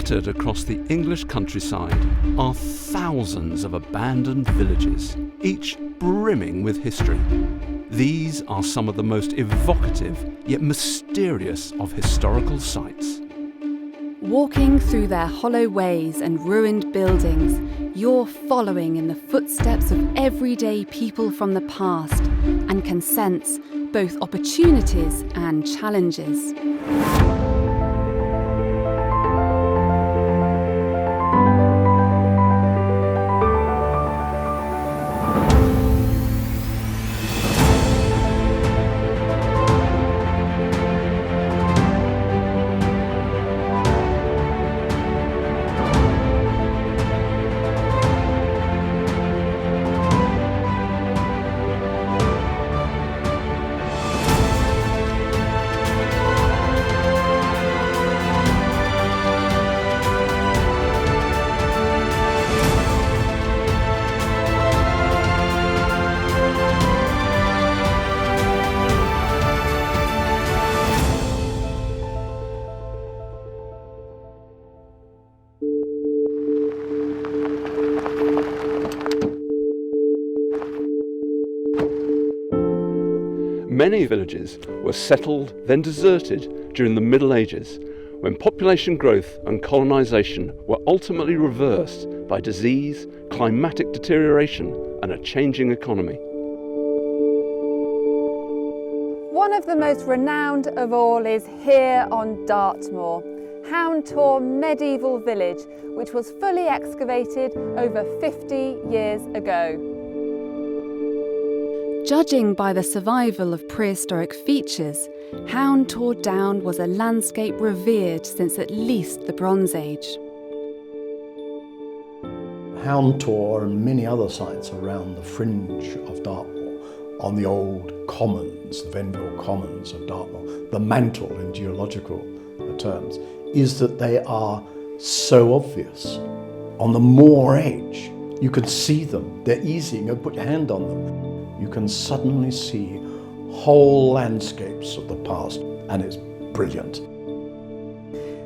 Scattered across the English countryside are thousands of abandoned villages, each brimming with history. These are some of the most evocative yet mysterious of historical sites. Walking through their hollow ways and ruined buildings, you're following in the footsteps of everyday people from the past and can sense both opportunities and challenges. Many villages were settled, then deserted during the Middle Ages, when population growth and colonisation were ultimately reversed by disease, climatic deterioration and a changing economy. One of the most renowned of all is here on Dartmoor, Houndtor Medieval Village, which was fully excavated over 50 years ago. Judging by the survival of prehistoric features, Houndtor Down was a landscape revered since at least the Bronze Age. Houndtor and many other sites around the fringe of Dartmoor, on the old commons, the Venville Commons of Dartmoor, the mantle in geological terms, is that they are so obvious. On the moor edge, you can see them, they're easy, you can put your hand on them. You can suddenly see whole landscapes of the past, and it's brilliant.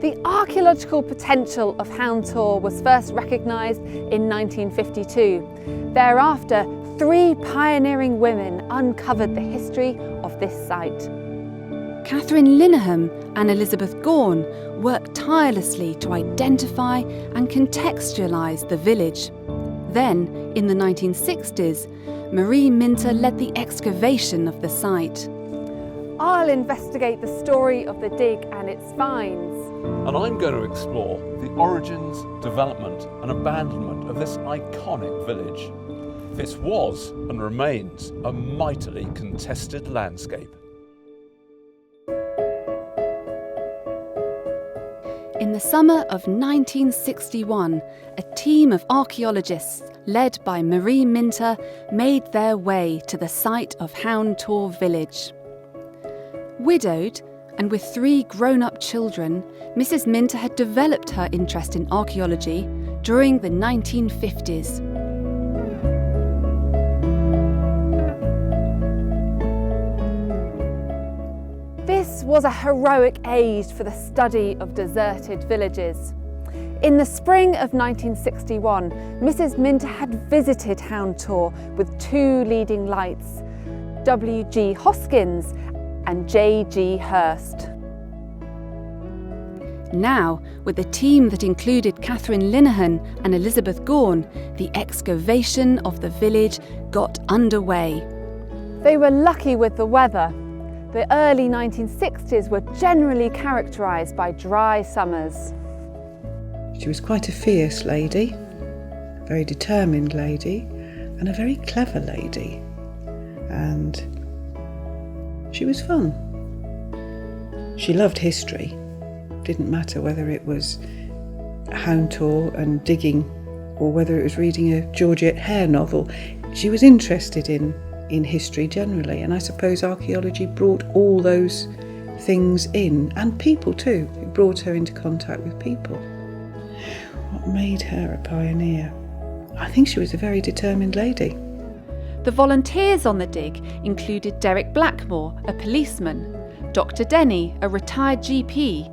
The archaeological potential of Houndtor was first recognised in 1952. Thereafter, 3 pioneering women uncovered the history of this site. Catherine Linehan and Elizabeth Gaughan worked tirelessly to identify and contextualise the village. Then, in the 1960s, Marie Minter led the excavation of the site. I'll investigate the story of the dig and its finds. And I'm going to explore the origins, development and abandonment of this iconic village. This was and remains a mightily contested landscape. In the summer of 1961, a team of archaeologists led by Marie Minter made their way to the site of Houndtor Village. Widowed and with 3 grown-up children, Mrs. Minter had developed her interest in archaeology during the 1950s. This was a heroic age for the study of deserted villages. In the spring of 1961, Mrs. Minter had visited Houndtor with 2 leading lights, W.G. Hoskins and J.G. Hurst. Now, with a team that included Catherine Linehan and Elizabeth Gaughan, the excavation of the village got underway. They were lucky with the weather. The early 1960s were generally characterised by dry summers. She was quite a fierce lady, a very determined lady, and a very clever lady. And she was fun. She loved history. Didn't matter whether it was Houndtor and digging or whether it was reading a Georgette Hare novel. She was interested in history generally, and I suppose archaeology brought all those things in, and people too. It brought her into contact with people. What made her a pioneer? I think she was a very determined lady. The volunteers on the dig included Derek Blackmore, a policeman, Dr. Denny, a retired GP,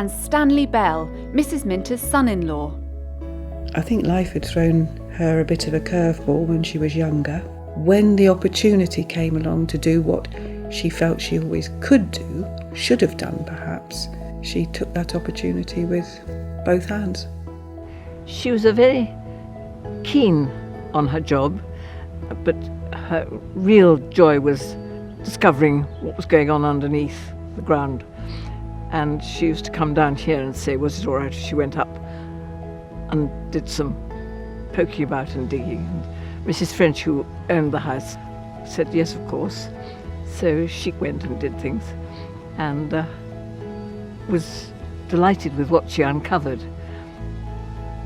and Stanley Bell, Mrs. Minter's son-in-law. I think life had thrown her a bit of a curveball when she was younger. When the opportunity came along to do what she felt she always could do, should have done perhaps, she took that opportunity with both hands. She was a very keen on her job, but her real joy was discovering what was going on underneath the ground. And she used to come down here and say, was it all right if she went up and did some poking about and digging. And Mrs. French, who owned the house, said yes, of course. So she went and did things and was delighted with what she uncovered.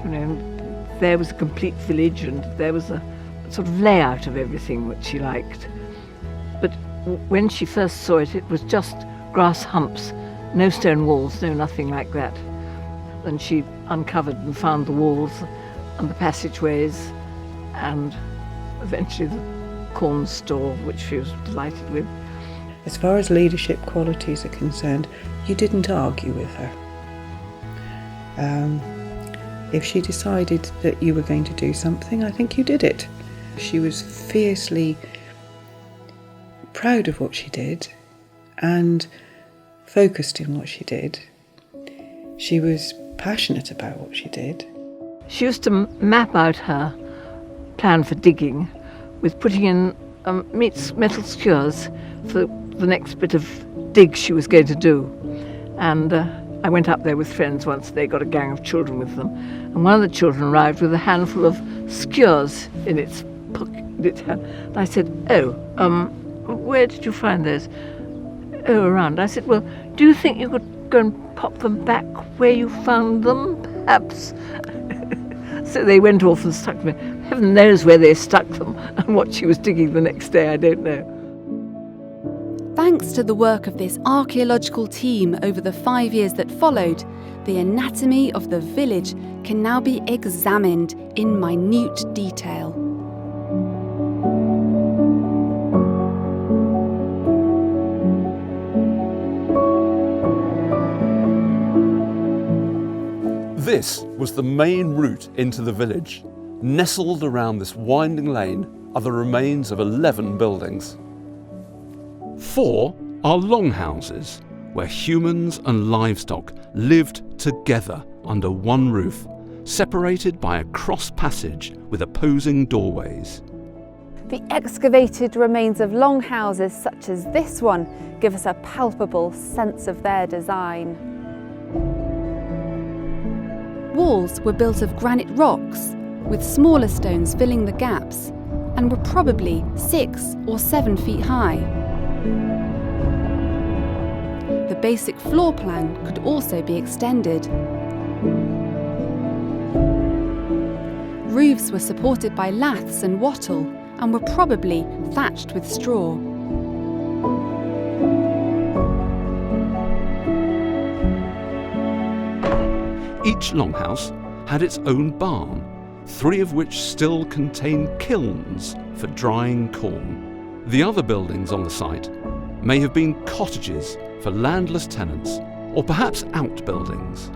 You know, there was a complete village and there was a sort of layout of everything which she liked. But when she first saw it, it was just grass humps, no stone walls, no nothing like that. And she uncovered and found the walls and the passageways and eventually the corn store, which she was delighted with. As far as leadership qualities are concerned, you didn't argue with her. If she decided that you were going to do something, I think you did it. She was fiercely proud of what she did and focused in what she did. She was passionate about what she did. She used to map out her plan for digging with putting in metal skewers for the next bit of dig she was going to do. And I went up there with friends once. They got a gang of children with them. And one of the children arrived with a handful of skewers in its pocket. And I said, where did you find those? Oh, around. I said, well, do you think you could go and pop them back where you found them, perhaps? So they went off and stuck them. Heaven knows where they stuck them and what she was digging the next day, I don't know. Thanks to the work of this archaeological team over the 5 years that followed, the anatomy of the village can now be examined in minute detail. This was the main route into the village. Nestled around this winding lane are the remains of 11 buildings. 4 are longhouses, where humans and livestock lived together under one roof, separated by a cross passage with opposing doorways. The excavated remains of longhouses such as this one give us a palpable sense of their design. Walls were built of granite rocks, with smaller stones filling the gaps, and were probably 6 or 7 feet high. The basic floor plan could also be extended. Roofs were supported by laths and wattle and were probably thatched with straw. Each longhouse had its own barn, 3 of which still contain kilns for drying corn. The other buildings on the site may have been cottages for landless tenants, or perhaps outbuildings.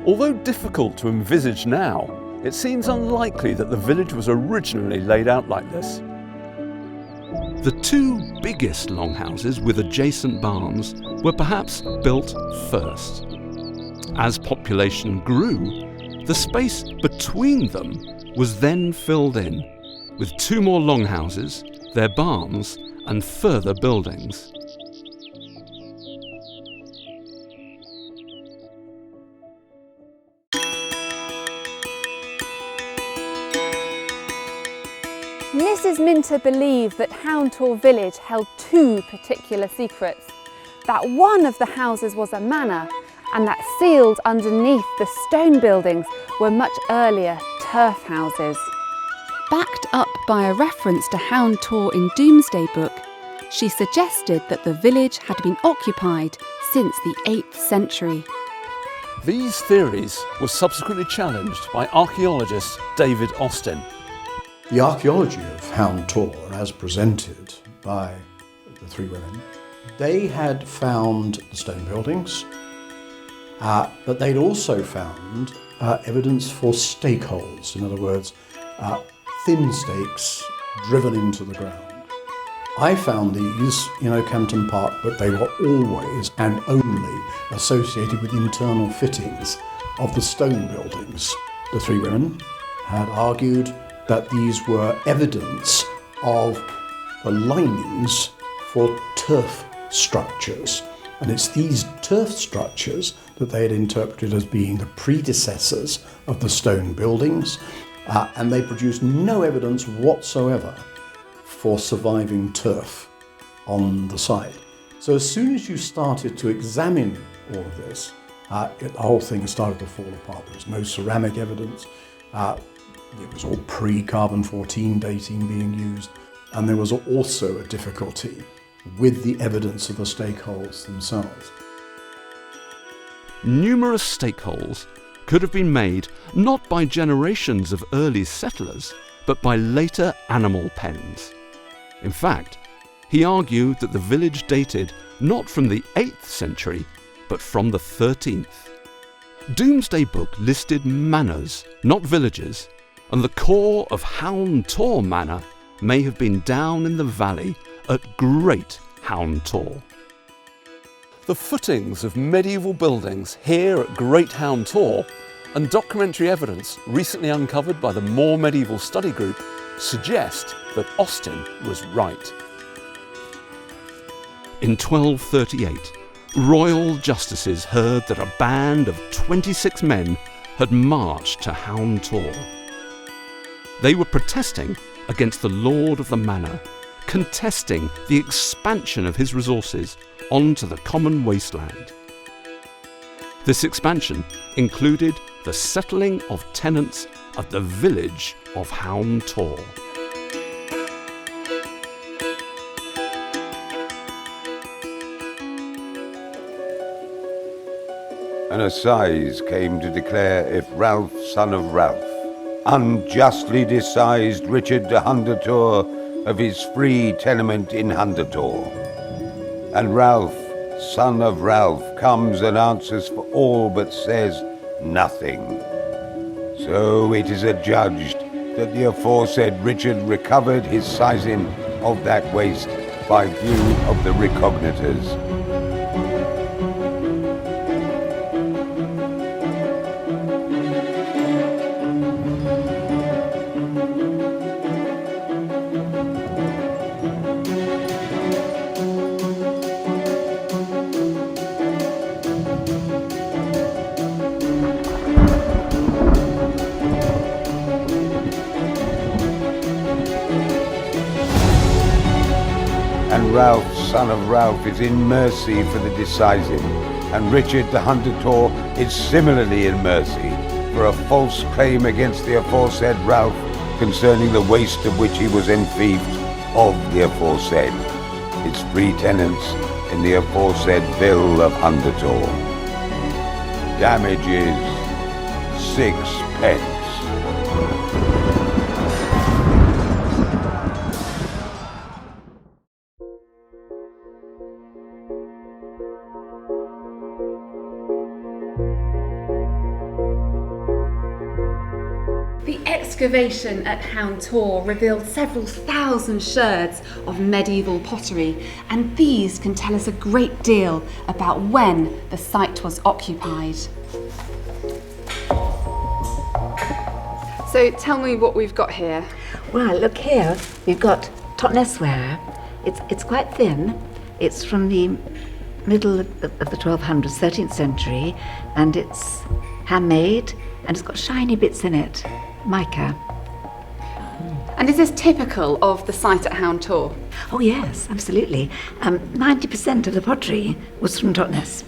Although difficult to envisage now, it seems unlikely that the village was originally laid out like this. The 2 biggest longhouses with adjacent barns were perhaps built first. As population grew, the space between them was then filled in, with 2 more longhouses, their barns, and further buildings. Mrs. Minter believed that Houndtor Village held 2 particular secrets. That one of the houses was a manor, and that sealed underneath the stone buildings were much earlier turf houses. Backed up by a reference to Houndtor in Domesday Book, she suggested that the village had been occupied since the 8th century. These theories were subsequently challenged by archaeologist David Austin. The archaeology of Houndtor, as presented by the 3 women, they had found the stone buildings, But they'd also found evidence for stake holes, in other words, thin stakes driven into the ground. I found these in Okehampton Park, but they were always and only associated with internal fittings of the stone buildings. The three women had argued that these were evidence of the linings for turf structures. And it's these turf structures that they had interpreted as being the predecessors of the stone buildings, and they produced no evidence whatsoever for surviving turf on the site. So as soon as you started to examine all of this, the whole thing started to fall apart. There was no ceramic evidence. It was all pre-carbon-14 dating being used, and there was also a difficulty with the evidence of the stake holes themselves. Numerous stake holes could have been made not by generations of early settlers, but by later animal pens. In fact, he argued that the village dated not from the 8th century, but from the 13th. Domesday Book listed manors, not villages, and the core of Houndtor Manor may have been down in the valley at Great Houndtor. The footings of medieval buildings here at Great Houndtor and documentary evidence recently uncovered by the Moor Medieval Study Group suggest that Austin was right. In 1238, royal justices heard that a band of 26 men had marched to Houndtor. They were protesting against the lord of the manor, contesting the expansion of his resources onto the common wasteland. This expansion included the settling of tenants at the village of Houndtor. An assize came to declare if Ralph, son of Ralph, unjustly decised Richard de Houndtor of his free tenement in Houndtor. And Ralph, son of Ralph, comes and answers for all but says nothing. So it is adjudged that the aforesaid Richard recovered his sizing of that waste by view of the recognitors. And Ralph, son of Ralph, is in mercy for the decising, and Richard de Houndtor is similarly in mercy for a false claim against the aforesaid Ralph concerning the waste of which he was enfeoffed of the aforesaid, its free tenants in the aforesaid Ville of Houndtor. Damages 6d. The excavation at Houndtor revealed several thousand sherds of medieval pottery, and these can tell us a great deal about when the site was occupied. So tell me what we've got here. Well, look here, we've got Totnes ware. It's quite thin. It's from the middle of the 1200s, 13th century, and it's handmade, and it's got shiny bits in it, mica. And is this typical of the site at Houndtor? Oh yes, absolutely. 90% of the pottery was from Totnes.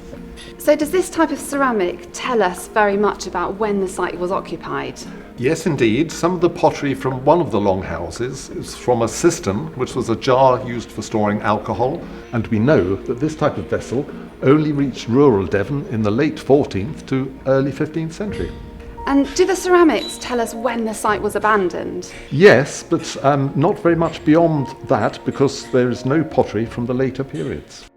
So does this type of ceramic tell us very much about when the site was occupied? Yes, indeed. Some of the pottery from one of the Longhouses is from a cistern, which was a jar used for storing alcohol, and we know that this type of vessel only reached rural Devon in the late 14th to early 15th century. And do the ceramics tell us when the site was abandoned? Yes, but not very much beyond that, because there is no pottery from the later periods.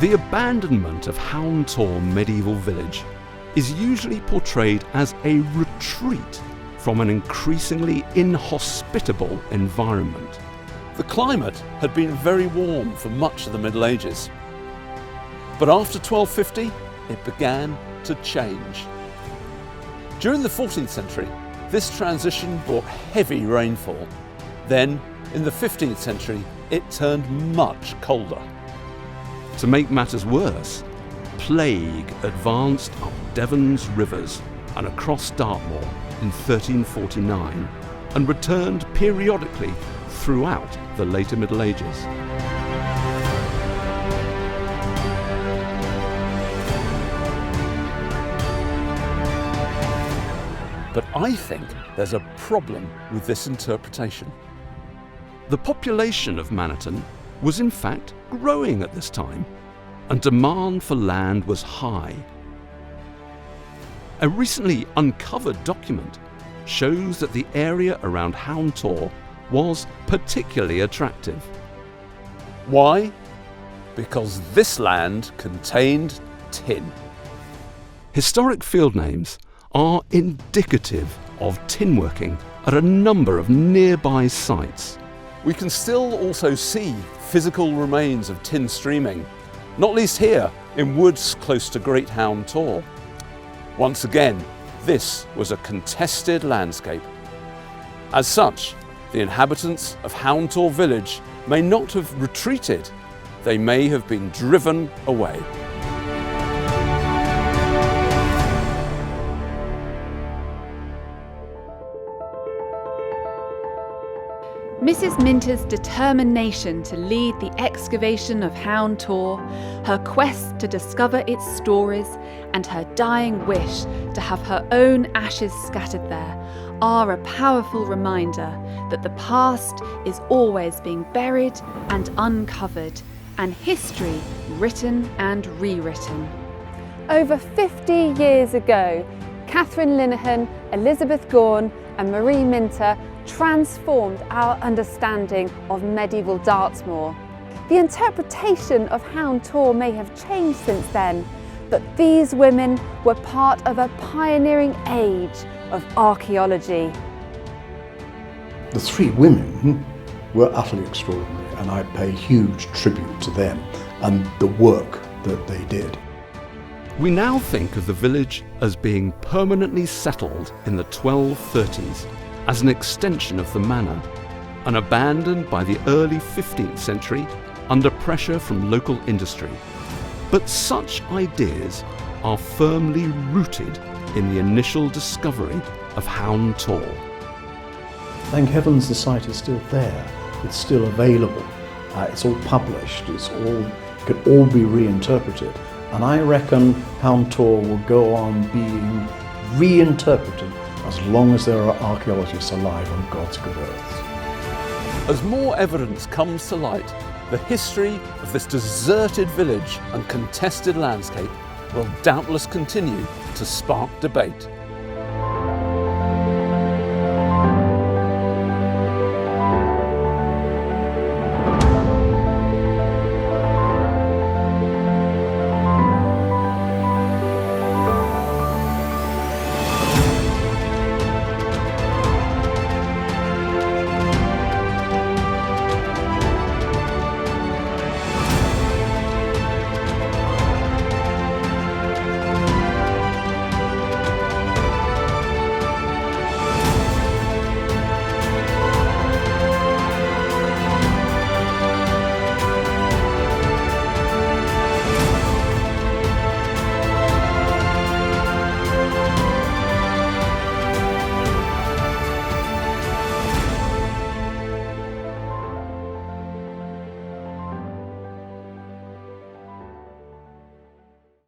The abandonment of Houndtor Medieval Village is usually portrayed as a retreat from an increasingly inhospitable environment. The climate had been very warm for much of the Middle Ages. But after 1250, it began to change. During the 14th century, this transition brought heavy rainfall. Then, in the 15th century, it turned much colder. To make matters worse, plague advanced up Devon's rivers and across Dartmoor in 1349 and returned periodically throughout the later Middle Ages. But I think there's a problem with this interpretation. The population of Maniton was in fact growing at this time, and demand for land was high. A recently uncovered document shows that the area around Houndtor was particularly attractive. Why? Because this land contained tin. Historic field names are indicative of tin working at a number of nearby sites. We can still also see physical remains of tin streaming, not least here in woods close to Great Houndtor. Once again, this was a contested landscape. As such, the inhabitants of Houndtor Village may not have retreated, they may have been driven away. Mrs. Minter's determination to lead the excavation of Houndtor, her quest to discover its stories, and her dying wish to have her own ashes scattered there are a powerful reminder that the past is always being buried and uncovered, and history written and rewritten. Over 50 years ago, Catherine Linehan, Elizabeth Gorn and Marie Minter transformed our understanding of medieval Dartmoor. The interpretation of Houndtor may have changed since then, but these women were part of a pioneering age of archaeology. The three women were utterly extraordinary, and I pay huge tribute to them and the work that they did. We now think of the village as being permanently settled in the 1230s as an extension of the manor, and abandoned by the early 15th century under pressure from local industry. But such ideas are firmly rooted in the initial discovery of Houndtor. Thank heavens the site is still there, it's still available, it's all published, it could all be reinterpreted, and I reckon Houndtor will go on being reinterpreted as long as there are archaeologists alive on God's good earth. As more evidence comes to light, the history of this deserted village and contested landscape will doubtless continue to spark debate.